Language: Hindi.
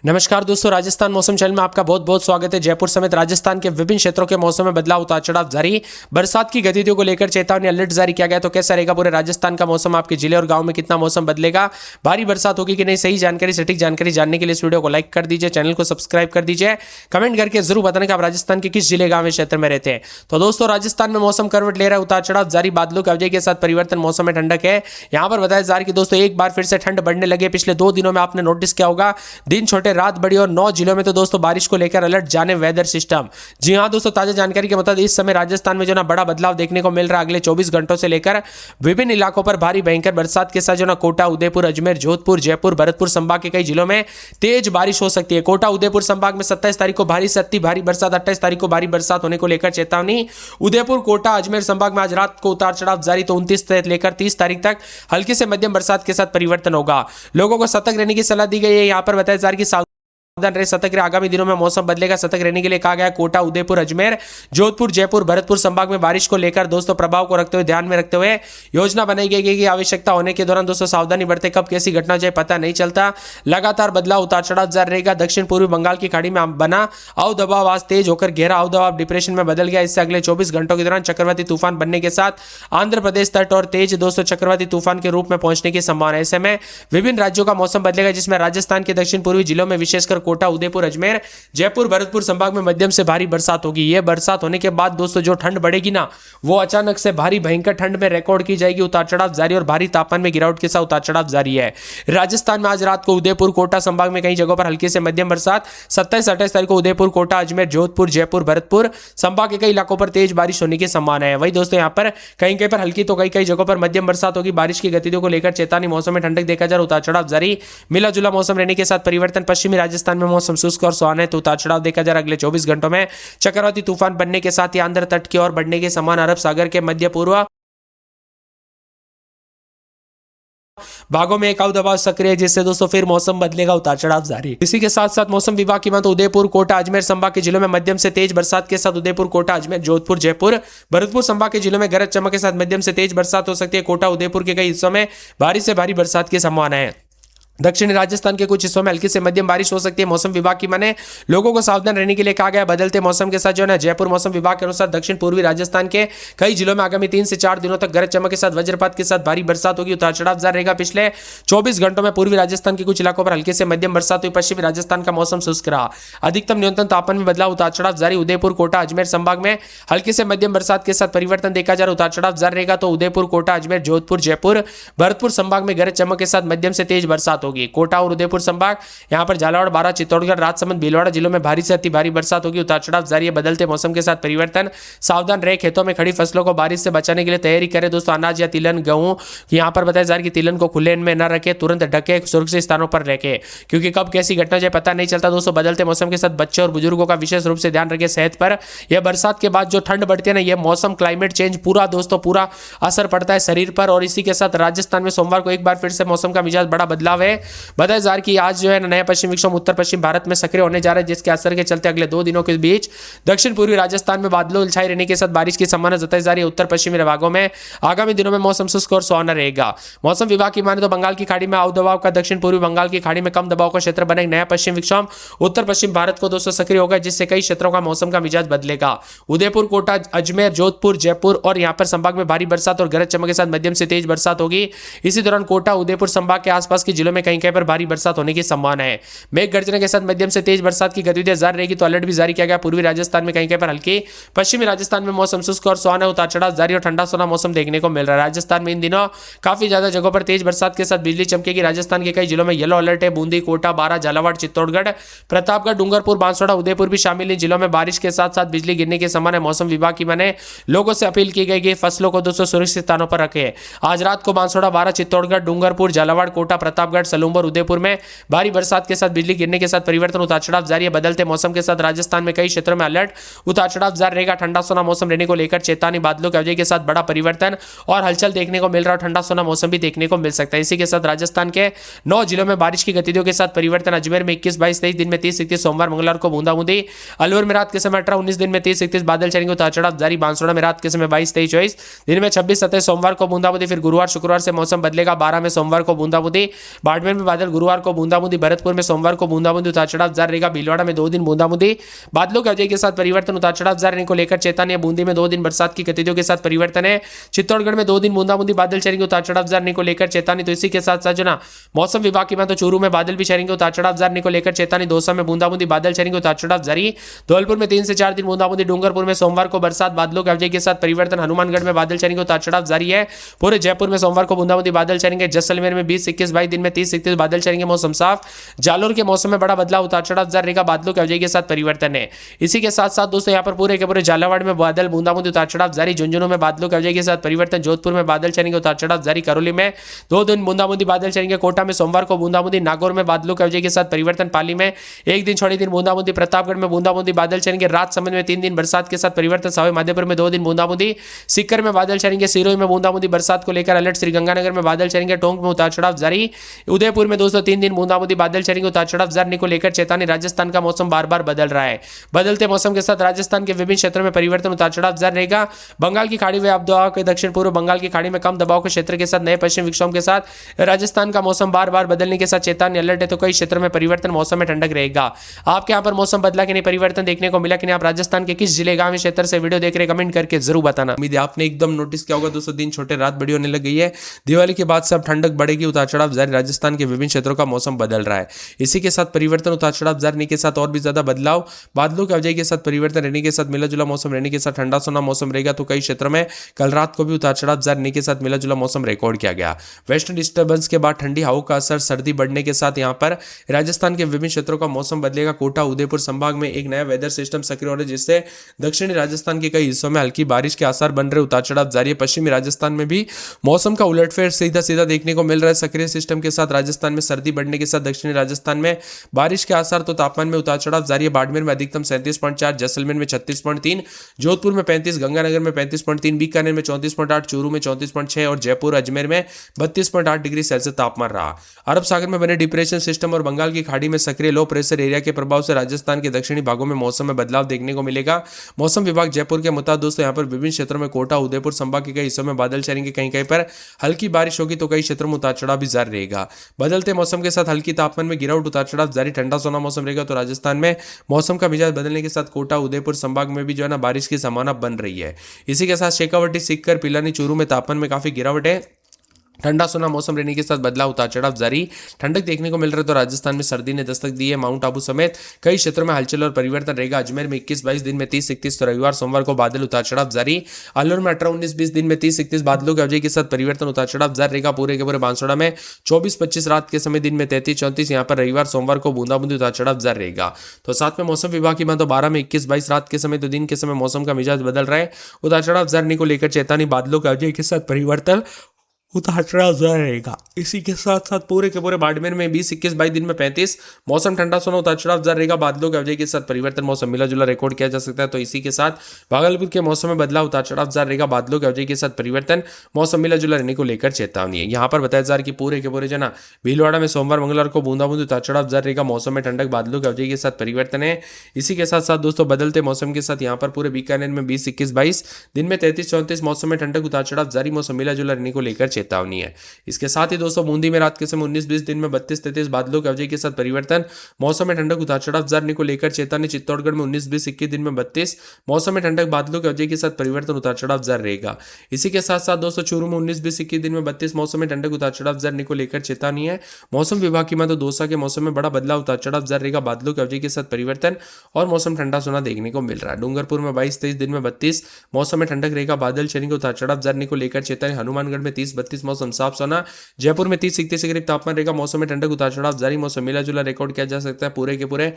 नमस्कार दोस्तों, राजस्थान मौसम चैनल में आपका बहुत बहुत स्वागत है। जयपुर समेत राजस्थान के विभिन्न क्षेत्रों के मौसम में बदलाव, उतार चढ़ाव जारी। बरसात की गतिविधियों को लेकर चेतावनी अलर्ट जारी किया गया। तो कैसा रहेगा पूरे राजस्थान का मौसम, आपके जिले और गांव में कितना मौसम बदलेगा, भारी बरसात होगी कि नहीं, सही जानकारी सटीक जानकारी जानने के लिए इस वीडियो को लाइक कर दीजिए, चैनल को सब्सक्राइब कर दीजिए, कमेंट करके जरूर बताना कि आप राजस्थान के किस जिले, गांव, क्षेत्र में रहते हैं। तो दोस्तों, राजस्थान में मौसम करवट ले रहा है, उतार चढ़ाव जारी, बादलों की अवधि के साथ परिवर्तन, मौसम में ठंडक है। यहाँ पर बताया जा रहा है कि दोस्तों एक बार फिर से ठंड बढ़ने लगे। पिछले 2 दिनों में आपने नोटिस किया होगा, दिन छोटे रात बड़ी, और 9 जिलों में तो दोस्तों बारिश को लेकर अलर्ट जाने वेदर सिस्टम। जी हां दोस्तों, ताजा जानकारी के मुताबिक इस समय राजस्थान में जो ना बड़ा बदलाव देखने को मिल रहा है। अगले 24 घंटों से लेकर विभिन्न इलाकों पर भारी भयंकर बरसात के साथ जो ना कोटा, उदयपुर, अजमेर, जोधपुर, जयपुर, भरतपुर संभाग के कई जिलों में तेज बारिश हो सकती है। कोटा, उदयपुर संभाग में 27 तारीख को भारी से अति भारी बरसात, 28 तारीख को भारी बरसात होने को लेकर चेतावनी। उदयपुर, कोटा, अजमेर संभाग में आज रात को उतार चढ़ाव जारी। तो 29 से लेकर 30 तारीख तक हल्की से मध्यम बरसात के साथ परिवर्तन होगा। लोगों को सतर्क रहने की सलाह दी गई है। यहाँ पर बताया जा रहा है कि सावधान रहे, सतर्क रहे, आगामी दिनों में मौसम बदलेगा। सतर्क रहने के लिए कहा गया। कोटा, उदयपुर, अजमेर, जोधपुर, जयपुर, भरतपुर संभाग में बारिश को लेकर दोस्तों प्रभाव को रखते हुए, ध्यान में रखते हुए योजना बनाई गई है कि आवश्यकता होने के दौरान दोस्तों सावधानी बरते। कब कैसी घटना हो जाए पता नहीं चलता। लगातार बदलाव, उतार चढ़ाव जारी रहेगा। दक्षिण पूर्वी बंगाल की खाड़ी में बना अवदबाव आज तेज होकर गहरा अवदबाव डिप्रेशन में बदल गया। इससे अगले 24 घंटों के दौरान चक्रवाती तूफान बनने के साथ आंध्र प्रदेश तट और तेज दोस्तों चक्रवाती तूफान के रूप में पहुंचने की संभावना है। ऐसे में विभिन्न राज्यों का मौसम बदलेगा, जिसमें राजस्थान के दक्षिण पूर्वी जिलों में विशेषकर कोटा, उदयपुर, अजमेर, जयपुर, भरतपुर संभाग में मध्यम से भारी बरसात होगी। यह बरसात होने के बाद दोस्तों जो ठंड बढ़ेगी ना, वो अचानक से भारी भयंकर ठंड में रिकॉर्ड की जाएगी। उतार चढ़ाव जारी और भारी तापमान में गिरावट के साथ उतार चढ़ाव जारी है। राजस्थान में आज रात को उदयपुर, कोटा संभाग में कई जगहों पर हल्की से मध्यम बरसात, 27-28 तारीख को उदयपुर, कोटा, अजमेर, जोधपुर, जयपुर, भरतपुर संभाग के कई इलाकों पर तेज बारिश होने की संभावना है। वही दोस्तों यहाँ पर कहीं कहीं पर हल्की तो कई जगहों पर मध्यम बरसात होगी। बारिश की गतिविधियों को लेकर चेतावनी, मौसम में ठंडक देखा जा रहा, उतार चढ़ाव जारी, मिला जुला मौसम रहने के साथ परिवर्तन। पश्चिमी राजस्थान में मौसम शुष्क और सुहाना है, तो उतार चढ़ाव देखा जा रहा। अगले 24 घंटों में चक्रवाती तूफान बनने के साथ ही आंध्र तट की ओर बढ़ने के समान अरब सागर के मध्य पूर्व भागों में एक अवदबाव सक्रिय है, जिससे दोस्तों फिर मौसम बदलेगा, उतार चढ़ाव जारी। इसी के साथ साथ मौसम विभाग की माने उदयपुर, कोटा, अजमेर संभाग के जिलों में मध्यम से तेज बरसात के साथ उदयपुर, कोटा, अजमेर, जोधपुर, जयपुर, भरतपुर संभाग के जिलों में गरज चमक के साथ मध्यम से तेज बरसात हो सकती है। कोटा, उदयपुर के कई हिस्सों में भारी से भारी बरसात की संभावना है। दक्षिणी राजस्थान के कुछ हिस्सों में हल्की से मध्यम बारिश हो सकती है। मौसम विभाग की माने लोगों को सावधान रहने के लिए कहा गया। बदलते मौसम के साथ जो है जयपुर मौसम विभाग के अनुसार दक्षिण पूर्वी राजस्थान के कई जिलों में आगामी 3 से 4 दिनों तक गरज चमक के साथ वज्रपात के साथ भारी बरसात होगी। उतार चढ़ाव जारी रहेगा। पिछले 24 घंटों में पूर्वी राजस्थान के कुछ इलाकों पर हल्के से मध्यम बरसात हुई। पश्चिमी राजस्थान का मौसम शुष्क रहा। अधिकतम न्यूनतम तापमान में बदलाव, उतार चढ़ाव जारी। उदयपुर, कोटा, अजमेर संभाग में हल्के से मध्यम बरसात के साथ परिवर्तन देखा जा रहा, उतार चढ़ाव जारी रहेगा। तो उदयपुर, कोटा, अजमेर, जोधपुर, जयपुर, भरतपुर संभाग में गरज चमक के साथ मध्यम से तेज बरसात होगी। कोटा और उदयपुर संभाग, यहां पर झालावाड़, बारां, चित्तौड़गढ़, राजसमंद, भीलवाड़ा जिलों में भारी से अति भारी बरसात होगी। उतार चढ़ाव जारी है। बदलते मौसम के साथ परिवर्तन, सावधान रहे। खेतों में खड़ी फसलों को बारिश से बचाने के लिए तैयारी करें दोस्तों। अनाज या तिलहन, गेहूं, यहां पर बताया जा रहा है कि तिलहन को खुले में न रखें, तुरंत ढके, सुरक्षित स्थानों पर रखें, क्योंकि कब कैसी घटना जाए पता नहीं चलता दोस्तों। बदलते मौसम के साथ बच्चे और बुजुर्गों का विशेष रूप से ध्यान रखें सेहत पर। यह बरसात के बाद जो ठंड बढ़ती है ना, यह मौसम क्लाइमेट चेंज पूरा दोस्तों पूरा असर पड़ता है शरीर पर। और इसी के साथ राजस्थान में सोमवार को एक बार फिर से मौसम का मिजाज बड़ा बदलाव है। बताया जा रहा है कि आज जो है नया पश्चिम विक्षोभ उत्तर पश्चिम भारत में सक्रिय होने जा रहा है, जिसके असर के चलते अगले 2 दिनों के बीच दक्षिण पूर्वी राजस्थान में बादलों छाए रहने के साथ बारिश की संभावना जताई जा रही है। उत्तर पश्चिमी भागों में आगामी दिनों में मौसम शुष्क और सुहाना रहेगा। मौसम विभाग की माने तो बंगाल की खाड़ी में अवदबाव का दक्षिण पूर्वी बंगाल की खाड़ी में कम दबाव का क्षेत्र बना। नया पश्चिम विक्षोभ उत्तर पश्चिम भारत को दोस्तों सक्रिय होगा, जिससे कई क्षेत्रों का मौसम का मिजाज बदलेगा। उदयपुर, कोटा, अजमेर, जोधपुर, जयपुर और यहां पर संभाग में भारी बरसात और गरज चमक के साथ मध्यम से तेज बरसात होगी। इसी दौरान कोटा, उदयपुर संभाग के आसपास के जिलों में कहीं कहीं पर भारी बरसात होने की संभावना है। मेघ गर्जन के साथ मध्यम से तेज बरसात की गतिविधियां जारी रहेगी। तो अलर्ट भी जारी किया गया। पूर्वी राजस्थान में कहीं कहीं पर हल्की, पश्चिमी राजस्थान में मौसम शुष्क और सुहाना, उतार चढ़ाव जारी और ठंडा सोना मौसम देखने को मिल रहा है। राजस्थान में इन दिनों काफी ज्यादा जगहों पर तेज बरसात के साथ बिजली चमकेगी। राजस्थान के कई जिलों में येलो अलर्ट है। बूंदी, कोटा, बारां, झालावाड़, चित्तौड़गढ़, प्रतापगढ़, डूंगरपुर, बांसवाड़ा, उदयपुर भी शामिल। इन जिलों में बारिश के साथ साथ बिजली गिरने के संभावना है। मौसम विभाग की माने लोगों से अपील की गई कि फसलों को दोस्तों सुरक्षित स्थानों पर रखें। आज रात को बांसवाड़ा, बारां, चित्तौड़गढ़, डूंगरपुर, झालावाड़, कोटा, प्रतापगढ़, सलूंबर, उदयपुर में भारी बरसात के साथ बिजली गिरने के साथ परिवर्तन, उतार चढ़ाव जारी है। बदलते मौसम के साथ राजस्थान में कई क्षेत्रों में अलर्ट, उतार चढ़ाव जारी रहेगा। ठंडा सोना मौसम रहने को लेकर चेतावनी, बादलों की अवधि के साथ बड़ा परिवर्तन और हलचल देखने को मिल रहा है। ठंडा सोना मौसम भी देखने को मिल सकता है। इसी के साथ राजस्थान के 9 जिलों में बारिश की गतिविधियों के साथ परिवर्तन। अजमेर में 21, 22, 23 दिन में 30, 31, सोमवार मंगलवार को बूंदाबूंदी। अलवर में रात के समय 18, 19 दिन में 30, 31 बादल चलेंगे, उतार चढ़ाव जारी। बांसवाड़ा में रात के समय 22, 23, 24 दिन में 26, 27 सोमवार को बूंदाबूंदी। फिर गुरुवार शुक्रवार से मौसम बदलेगा। 12 में सोमवार को बूंदाबूंदी। बाड़मेर बाड़मेर में बादल गुरुवार को बूंदाबूंदी, भरतपुर में सोमवार को बूंदाबूंदी उतार चढ़ाव जारी रहेगा। भीलवाड़ा में 2 दिन बूंदाबूंदी, बादलों के अवधि के साथ परिवर्तन, उतार चढ़ाव जारी रहने को लेकर चेतावनी है। बूंदी में 2 दिन बरसात की गतिविधियों के साथ परिवर्तन है। चित्तौड़गढ़ में 2 दिन बूंदाबूंदी, बादल चढ़ेंगे, उतार चढ़ाव जारी रहने को लेकर चेतावनी। तो इसी के साथ साथ जो ना मौसम विभाग की बात, तो चूरू में बादल भी चढ़ेंगे, उतार चढ़ाव जारी रहने को लेकर चेतावनी। दौसा में बूंदाबूंदी, बादल चढ़ेंगे, उतार चढ़ाव जारी। धौलपुर में 3 से 4 दिन बूंदाबूंदी, डूंगरपुर में सोमवार को बरसात, बादलों के अवधि के साथ परिवर्तन। हनुमानगढ़ में बादल चढ़ेंगे, उतार चढ़ाव जारी है। पूरे जयपुर में सोमवार को बूंदाबूंदी, बादल चढ़ेंगे। जैसलमेर में 20, 21, 22 दिन में 30, 31 बादल चढ़ेंगे, मौसम साफ। जालोर के मौसम में बड़ा बदलाव, उतार चढ़ाव जारी रहेगा, बादलों के अवधि के साथ परिवर्तन है। इसी के साथ साथ दोस्तों यहाँ पर पूरे के पूरे झालावाड़ में बादल, बूंदाबूंदी, उतार चढ़ाव जारी। झुंझुनू में बादलों के अवधि के साथ परिवर्तन। जोधपुर में बादल चढ़ेंगे, उतार चढ़ाव जारी। करौली में 2 दिन बूंदाबूंदी, बादल चढ़ेंगे। कोटा में सोमवार को बूंदाबूंदी। नागौर में बादलों के अवधि के साथ परिवर्तन। पाली में 1 दिन छोड़े दिन बूंदाबूंदी। प्रतापगढ़ में बूंदाबूंदी, बादल चढ़ेंगे। राजसमंद में 3 दिन बरसात के साथ परिवर्तन। सवाई माधोपुर में 2 दिन बूंदाबूंदी। सिक्कर में बादल चढ़ेंगे। सिरोही में बूंदाबूंदी, बरसात को लेकर अलर्ट। श्रीगंगानगर में बादल चढ़ेंगे। टोंक में उतार चढ़ाव जारी। उदयपुर में दोस्तों 3 दिन बूंदाबूंदी, बादल चढ़ेंगे, उतार चढ़ाव जारी को लेकर चेतावनी। राजस्थान का मौसम बार बार बदल रहा है। बदलते मौसम के साथ राजस्थान के विभिन्न क्षेत्रों में परिवर्तन, उतार चढ़ाव जारी रहेगा। बंगाल की खाड़ी में अब दबाव के दक्षिण पूर्व बंगाल की खाड़ी में कम दबाव के क्षेत्र के साथ नए पश्चिम विक्षोभ के साथ राजस्थान का मौसम बार बार बदलने के साथ चेतावनी, अलर्ट है। तो कई क्षेत्रों में परिवर्तन, मौसम में ठंडक रहेगा। आपके यहाँ पर मौसम बदला कि नहीं, परिवर्तन देखने को मिला कि नहीं? आप राजस्थान के किस जिले, गांव, क्षेत्र से वीडियो देख रहे, कमेंट करके जरूर बताना। उम्मीद है आपने एकदम नोटिस किया होगा दोस्तों, दिन छोटे रात बड़ी होने लग गई है। दिवाली के बाद से अब ठंडक बढ़ेगी, उतार चढ़ाव जारी। राजस्थान के विभिन्न क्षेत्रों का मौसम बदल रहा है। इसी के साथ परिवर्तन, उतार चढ़ाव जारी के साथ और भी ज्यादा बदलाव, बादलों के अवधि के साथ परिवर्तन रहने के साथ मिला जुला मौसम रहने के साथ ठंडा सोना मौसम रहेगा। तो कई क्षेत्रों में कल रात को भी उतार चढ़ाव जारी के साथ मिला जुला मौसम रिकॉर्ड किया गया। वेस्टर्न डिस्टर्बेंस के बाद ठंडी हवाओं का असर, सर्दी बढ़ने के साथ यहाँ पर राजस्थान के विभिन्न क्षेत्रों का मौसम बदलेगा। कोटा उदयपुर संभाग में एक नया वेदर सिस्टम सक्रिय हो रहा है, जिससे दक्षिणी राजस्थान के कई हिस्सों में हल्की बारिश के आसार बन रहे, उतार चढ़ाव जारी है। पश्चिमी राजस्थान में भी मौसम का उलटफेर सीधा सीधा देखने को मिल रहा है। सक्रिय सिस्टम के साथ राजस्थान में सर्दी बढ़ने के साथ दक्षिणी राजस्थान में बारिश के आसार। तो तापमान में उतार चढ़ाव जारी है। बाड़मेर में अधिकतम 37.4, जैसलमेर में 36.3, जोधपुर में 35, गंगानगर में 35.3, बीकानेर में 34.8, चूरू में 34.6 और जयपुर अजमेर में 32.8 डिग्री सेल्सियस तापमान रहा। अरब सागर में बने डिप्रेशन सिस्टम और बंगाल की खाड़ी में सक्रिय लो प्रेशर एरिया के प्रभाव से राजस्थान के दक्षिणी भागों में मौसम में बदलाव देखने को मिलेगा। मौसम विभाग जयपुर के मुताबिक दोस्तों यहाँ पर विभिन्न क्षेत्रों में कोटा उदयपुर संभाग के कई हिस्सों में बादल चढ़ेंगे, कहीं कहीं पर हल्की बारिश होगी। तो कई क्षेत्रों में उतार चढ़ाव भी जारी रहेगा। बदलते मौसम के साथ हल्की तापमान में गिरावट, उतार चढ़ाव जारी। ठंडा सोना मौसम रहेगा। तो राजस्थान में मौसम का मिजाज बदलने के साथ कोटा उदयपुर संभाग में भी जो है ना बारिश की संभावना बन रही है। इसी के साथ शेखावटी, सिक्कर, पिलानी, चूरू में तापमान में काफी गिरावट है। ठंडा सोना मौसम रहने के साथ बदलाव, उतार चढ़ाव जारी। ठंडक देखने को मिल रहा है। तो राजस्थान में सर्दी ने दस्तक दी है। माउंट आबू समेत कई क्षेत्रों में हलचल और परिवर्तन रहेगा। अजमेर में 21-22 दिन में 30, 31, तो रविवार सोमवार को बादल, उतार चढ़ाव जारी। अलवर में 18-19-20 दिन में 30, 31 बादलों के अवधि के साथ परिवर्तन, उतार चढ़ाव जारी रहेगा। पूरे के पूरे बांसवाड़ा में 24-25 रात के समय दिन में 33-34, यहाँ पर रविवार सोमवार को बूंदाबूंदी, उतार चढ़ाव जारी रहेगा। तो साथ में मौसम विभाग की बात, तो 12 में 21-22 रात के समय, तो दिन के समय मौसम का मिजाज बदल रहा है। उतार चढ़ाव जारी को लेकर चेतावनी, बादलों के अवधि के साथ परिवर्तन, उतार चढ़ाव जारी रहेगा। इसी के साथ साथ पूरे के पूरे बाड़मेर में 20-21-22 दिन में 35, मौसम ठंडा सोना, उतार चढ़ाव जारी रहेगा। बादलों के अवधि के साथ परिवर्तन, मौसम मिला जुला रिकॉर्ड किया जा सकता है। तो इसी के साथ भागलपुर के मौसम में बदलाव, उतार चढ़ाव जारी रहेगा। बादलों के अवधि के साथ परिवर्तन, मौसम मिला जुला रहने को लेकर चेतावनी है। यहाँ पर बताया जा रहा है कि पूरे के पूरे जना भीलवाड़ा में सोमवार मंगलवार को बूंदाबूंदी, उतार चढ़ाव जारी रहेगा। मौसम में ठंडक, बादलों के अवधि के साथ परिवर्तन है। इसी के साथ साथ दोस्तों बदलते मौसम के साथ यहाँ पर पूरे बीकानेर में 20-21-22 दिन में 33-34, मौसम में ठंडक, उतार चढ़ाव जारी। मौसम मिला जुला रहने को लेकर चेतावनी है। इसके साथ ही दोस्तों बूंदी में रात के समय 19-20 दिन में 32-33 बादलों के अवधि के साथ परिवर्तन, मौसम में ठंडक, उतार चढ़ाव जारी को लेकर चेतावनी। चित्तौड़गढ़ में 19-20-21 दिन में 32, मौसम में ठंडक, बादलों के अवधि के साथ परिवर्तन, उतार चढ़ाव जारी रहेगा। इसी के साथ साथ दोस्तों चूरू में 19-20-21 दिन में 32, मौसम में ठंडक, उतार चढ़ाव जारी को लेकर चेतावनी है। मौसम विभाग की माने तो दौसा के मौसम में बड़ा बदलाव, उतार चढ़ाव जारी रहेगा। बादलों के अवधि के साथ परिवर्तन और मौसम ठंडा सोना देखने को मिल रहा है। डूंगरपुर में 22-23 दिन में 32, मौसम में ठंडक रहेगा। बादल चढ़ेंगे, उतार चढ़ाव जारी को लेकर चेतावनी। हनुमानगढ़ में 30-32, मौसम साफ सोना। जयपुर में 30-31 के करीब तापमान रहेगा। मौसम में ठंडक, उतार चढ़ाव जारी। मौसम मिला जुला रिकॉर्ड किया जा सकता है पूरे के पूरे